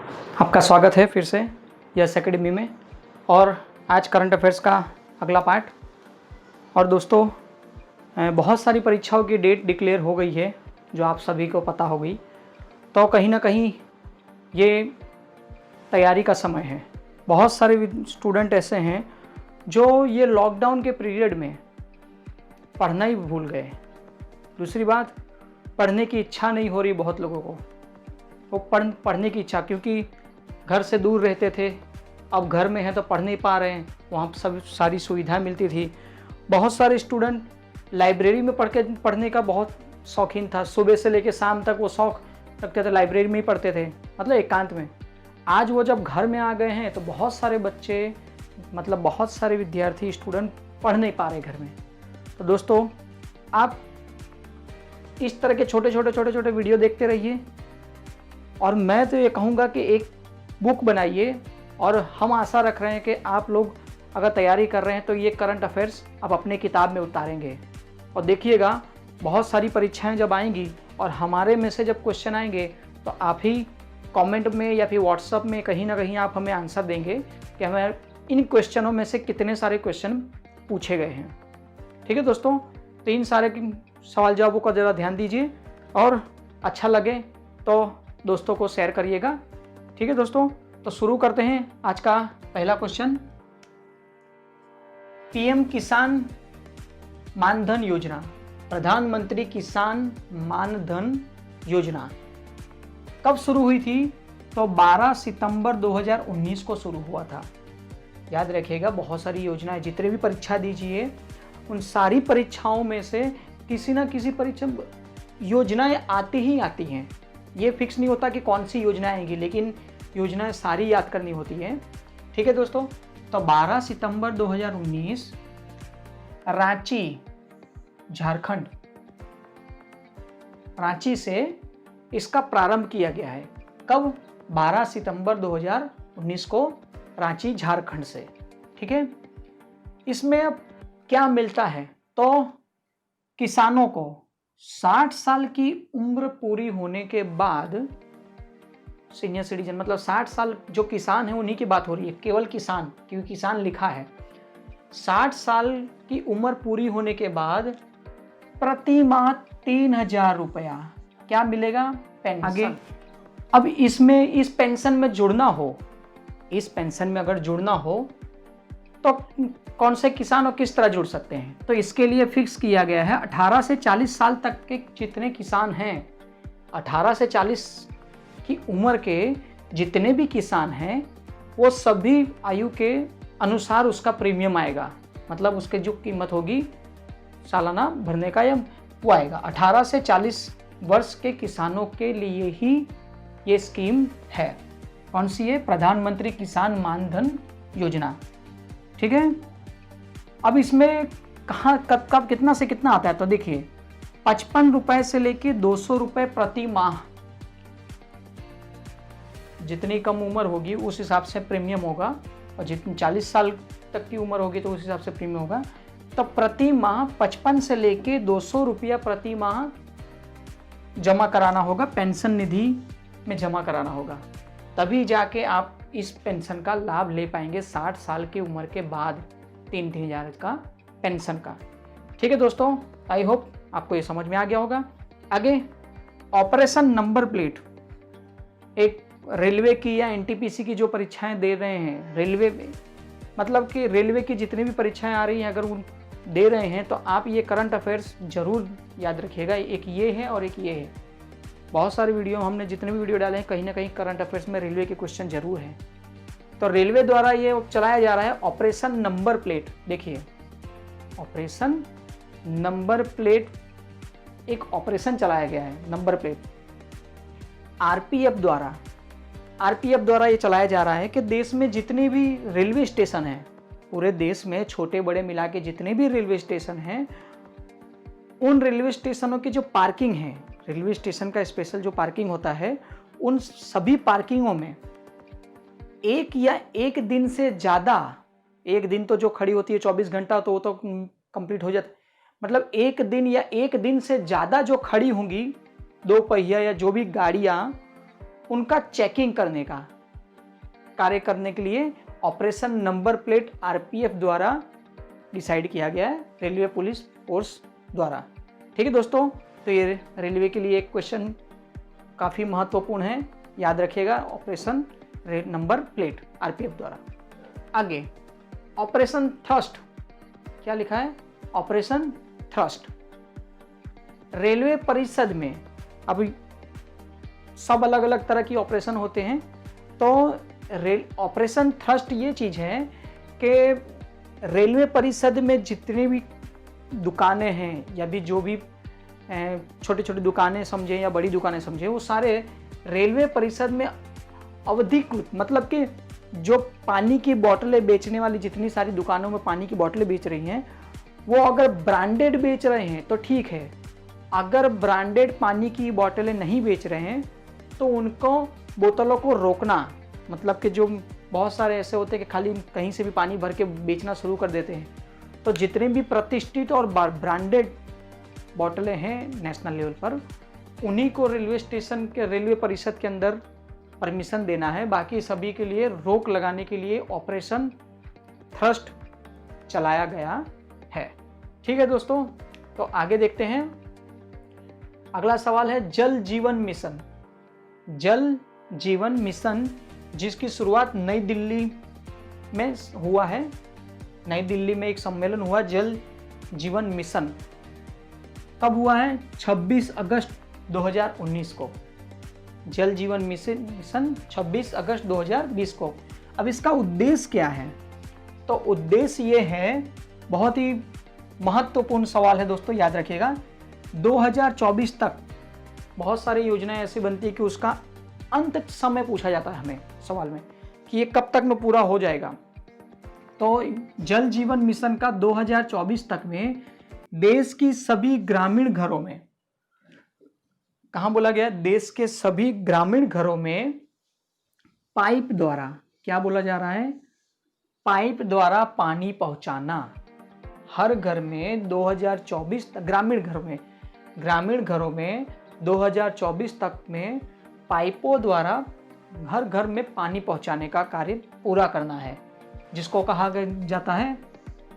आपका स्वागत है फिर से यस एकेडमी में। और आज करंट अफेयर्स का अगला पार्ट। और दोस्तों, बहुत सारी परीक्षाओं की डेट डिक्लेयर हो गई है जो आप सभी को पता हो गई। तो कहीं ना कहीं ये तैयारी का समय है। बहुत सारे स्टूडेंट ऐसे हैं जो ये लॉकडाउन के पीरियड में पढ़ना ही भूल गए। दूसरी बात, पढ़ने की इच्छा नहीं हो रही बहुत लोगों को। वो पढ़ने की इच्छा, क्योंकि घर से दूर रहते थे, अब घर में हैं तो पढ़ नहीं पा रहे हैं। वहाँ सब सारी सुविधा मिलती थी। बहुत सारे स्टूडेंट लाइब्रेरी में पढ़ने का बहुत शौकीन था। सुबह से लेकर शाम तक वो शौक रखते थे, लाइब्रेरी में ही पढ़ते थे, मतलब एकांत में। आज वो जब घर में आ गए हैं तो बहुत सारे बच्चे, मतलब बहुत सारे विद्यार्थी स्टूडेंट पढ़ नहीं पा रहे घर में। तो दोस्तों, आप इस तरह के छोटे छोटे वीडियो देखते रहिए। और मैं तो ये कहूँगा कि एक बुक बनाइए। और हम आशा रख रहे हैं कि आप लोग अगर तैयारी कर रहे हैं तो ये करंट अफेयर्स आप अपने किताब में उतारेंगे। और देखिएगा, बहुत सारी परीक्षाएं जब आएंगी और हमारे में से जब क्वेश्चन आएंगे तो आप ही कमेंट में या फिर व्हाट्सएप में कहीं ना कहीं आप हमें आंसर देंगे कि हमें इन क्वेश्चनों में से कितने सारे क्वेश्चन पूछे गए हैं। ठीक है दोस्तों, तो इन सारे सवाल जवाबों का ज़रा ध्यान दीजिए और अच्छा लगे तो दोस्तों को शेयर करिएगा। ठीक है दोस्तों, तो शुरू करते हैं आज का पहला क्वेश्चन। पीएम किसान मानधन योजना, प्रधानमंत्री किसान मानधन योजना कब शुरू हुई थी? तो 12 सितंबर 2019 को शुरू हुआ था। याद रखिएगा, बहुत सारी योजनाएं, जितने भी परीक्षा दीजिए उन सारी परीक्षाओं में से किसी ना किसी परीक्षा योजनाएं आती ही आती हैं। ये फिक्स नहीं होता कि कौन सी योजना आएगी, लेकिन योजनाएं सारी याद करनी होती हैं। ठीक है दोस्तों, तो 12 सितंबर 2019 रांची, झारखंड, रांची से इसका प्रारंभ किया गया है। कब? 12 सितंबर 2019 को रांची, झारखंड से। ठीक है, इसमें अब क्या मिलता है? तो किसानों को 60 साल की उम्र पूरी होने के बाद, सीनियर सिटीजन मतलब 60 साल जो किसान है उन्हीं की बात हो रही है, केवल किसान, क्योंकि किसान लिखा है। 60 साल की उम्र पूरी होने के बाद प्रति माह 3000 रुपया क्या मिलेगा? पेंशन। आगे, अब इसमें इस पेंशन में जुड़ना हो, इस पेंशन में अगर जुड़ना हो तो कौन से किसान और किस तरह जुड़ सकते हैं? तो इसके लिए फिक्स किया गया है 18 से 40 साल तक के जितने किसान हैं, 18 से 40 की उम्र के जितने भी किसान हैं, वो सभी आयु के अनुसार उसका प्रीमियम आएगा। मतलब उसके जो कीमत होगी सालाना भरने का, या वो आएगा। 18 से 40 वर्ष के किसानों के लिए ही ये स्कीम है। कौन सी है? प्रधानमंत्री किसान मानधन योजना। ठीक है, अब इसमें कहाँ कब कितना से कितना आता है? तो देखिए, 55 रुपए से लेके 200 रुपए प्रति माह। जितनी कम उम्र होगी उस हिसाब से प्रीमियम होगा, और जितनी 40 साल तक की उम्र होगी तो उस हिसाब से प्रीमियम होगा। तो प्रति माह 55 से लेके 200 रुपया प्रति माह जमा कराना होगा, पेंशन निधि में जमा कराना होगा। तभी जाके आप इस पेंशन का लाभ ले पाएंगे 60 साल की उम्र के बाद, 3,000 का पेंशन का। ठीक है दोस्तों, आई होप आपको ये समझ में आ गया होगा। आगे, ऑपरेशन नंबर प्लेट, एक रेलवे की या एनटीपीसी की जो परीक्षाएं दे रहे हैं, रेलवे में मतलब कि रेलवे की जितनी भी परीक्षाएं आ रही हैं अगर उन दे रहे हैं तो आप ये करंट अफेयर्स जरूर याद रखिएगा। एक ये है और एक ये है। बहुत सारे वीडियो, हमने जितने भी वीडियो डाले हैं, कहीं ना कहीं करंट अफेयर्स में रेलवे के क्वेश्चन जरूर हैं। तो रेलवे द्वारा ये चलाया जा रहा है ऑपरेशन नंबर प्लेट। देखिए, ऑपरेशन नंबर प्लेट, एक ऑपरेशन चलाया गया है, नंबर प्लेट। आरपीएफ द्वारा ये चलाया जा रहा है कि देश में जितने भी रेलवे स्टेशन हैं, पूरे देश में छोटे बड़े मिला के जितने भी रेलवे स्टेशन हैं, उन रेलवे स्टेशनों की जो पार्किंग है, रेलवे स्टेशन का स्पेशल जो पार्किंग होता है, उन सभी पार्किंगों में एक या एक दिन से ज़्यादा, एक दिन तो जो खड़ी होती है 24 घंटा तो वो तो कंप्लीट हो जाता, मतलब एक दिन या एक दिन से ज़्यादा जो खड़ी होंगी दो पहिया या जो भी गाड़ियाँ, उनका चेकिंग करने का, कार्य करने के लिए ऑपरेशन नंबर प्लेट आरपीएफ द्वारा डिसाइड किया गया है, रेलवे पुलिस फोर्स द्वारा। ठीक है दोस्तों, तो ये रेलवे के लिए एक क्वेश्चन काफ़ी महत्वपूर्ण है, याद रखिएगा, ऑपरेशन नंबर प्लेट आरपीएफ द्वारा। आगे ऑपरेशन थ्रस्ट, क्या लिखा है? Operation thrust. रेलवे परिषद में अभी सब अलग अलग तरह की ऑपरेशन होते हैं, तो ऑपरेशन थ्रस्ट ये चीज़ है कि रेलवे परिषद में जितनी भी दुकानें हैं या भी जो भी छोटी छोटी दुकानें समझें या बड़ी दुकानें समझें, वो सारे रेलवे परिषद में अवधिकृत, मतलब कि जो पानी की बोतलें बेचने वाली जितनी सारी दुकानों में पानी की बोतलें बेच रही हैं, वो अगर ब्रांडेड बेच रहे हैं तो ठीक है, अगर ब्रांडेड पानी की बोतलें नहीं बेच रहे हैं तो उनको बोतलों को रोकना, मतलब कि जो बहुत सारे ऐसे होते हैं कि खाली कहीं से भी पानी भर के बेचना शुरू कर देते हैं, तो जितने भी प्रतिष्ठित और ब्रांडेड बोतलें हैं नेशनल लेवल पर, उन्हीं को रेलवे स्टेशन के रेलवे परिषद के अंदर परमिशन देना है। बाकी सभी के लिए रोक लगाने के लिए ऑपरेशन थ्रस्ट चलाया गया है। ठीक है दोस्तों, तो आगे देखते हैं। अगला सवाल है जल जीवन मिशन। जल जीवन मिशन जिसकी शुरुआत नई दिल्ली में हुआ है, नई दिल्ली में एक सम्मेलन हुआ जल जीवन मिशन। कब हुआ है? 26 अगस्त 2019 को। जल जीवन मिशन 26 अगस्त 2020 को। अब इसका उद्देश्य क्या है? तो उद्देश्य ये है, बहुत ही महत्वपूर्ण सवाल है दोस्तों, याद रखिएगा। 2024 तक बहुत सारी योजनाएं ऐसी बनती है कि उसका अंत समय पूछा जाता है हमें सवाल में कि ये कब तक में पूरा हो जाएगा। तो जल जीवन मिशन का 2024 तक में देश की सभी ग्रामीण घरों में, कहां बोला गया? देश के सभी ग्रामीण घरों में पाइप द्वारा, क्या बोला जा रहा है? पाइप द्वारा पानी पहुंचाना। हर घर में 2024 तक ग्रामीण घरों में 2024 तक में पाइपों द्वारा हर घर में पानी पहुंचाने का कार्य पूरा करना है, जिसको कहा जाता है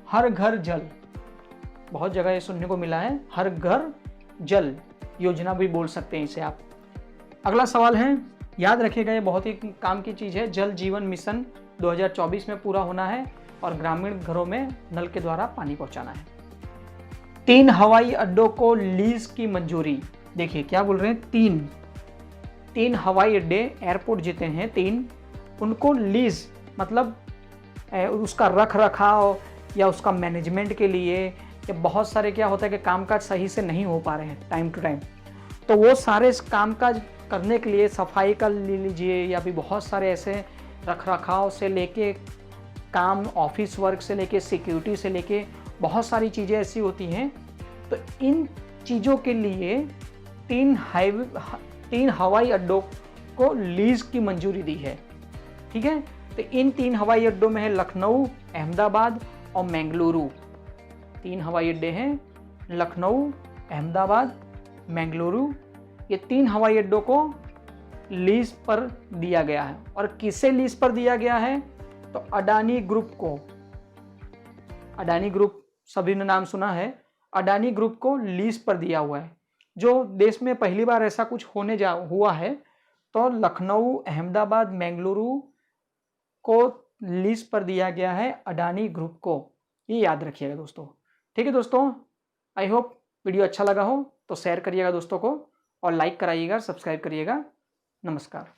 हर घर जल। बहुत जगह ये सुनने को मिला है, हर घर जल योजना भी बोल सकते हैं इसे आप। अगला सवाल है, याद रखिएगा, ये बहुत ही काम की चीज़ है। जल जीवन मिशन 2024 में पूरा होना है और ग्रामीण घरों में नल के द्वारा पानी पहुंचाना है। 3 हवाई अड्डों को लीज की मंजूरी। देखिए क्या बोल रहे हैं, तीन हवाई अड्डे, एयरपोर्ट जितने हैं 3, उनको लीज, मतलब उसका रख रखाव या उसका मैनेजमेंट के लिए, या बहुत सारे क्या होता है कि कामकाज सही से नहीं हो पा रहे हैं टाइम टू टाइम, तो वो सारे कामकाज करने के लिए सफाई कर लीजिए या भी बहुत सारे ऐसे रख रखाव से लेके काम, ऑफिस वर्क से लेके सिक्योरिटी से लेके बहुत सारी चीज़ें ऐसी होती हैं। तो इन चीज़ों के लिए 3 हवाई अड्डों को लीज की मंजूरी दी है। ठीक है, तो इन 3 हवाई अड्डों में है लखनऊ, अहमदाबाद और बेंगलुरु। 3 हवाई अड्डे हैं, लखनऊ, अहमदाबाद, बेंगलुरु। ये 3 हवाई अड्डों को लीज पर दिया गया है। और किसे लीज पर दिया गया है? तो अडानी ग्रुप को। अडानी ग्रुप सभी ने नाम सुना है, अडानी ग्रुप को लीज पर दिया हुआ है। जो देश में पहली बार ऐसा कुछ हुआ है, तो लखनऊ, अहमदाबाद, बेंगलुरु को लीज पर दिया गया है अडानी ग्रुप को। ये याद रखिएगा दोस्तों। ठीक है दोस्तों, आई होप वीडियो अच्छा लगा हो तो शेयर करिएगा दोस्तों को और लाइक कराइएगा, सब्सक्राइब करिएगा। नमस्कार।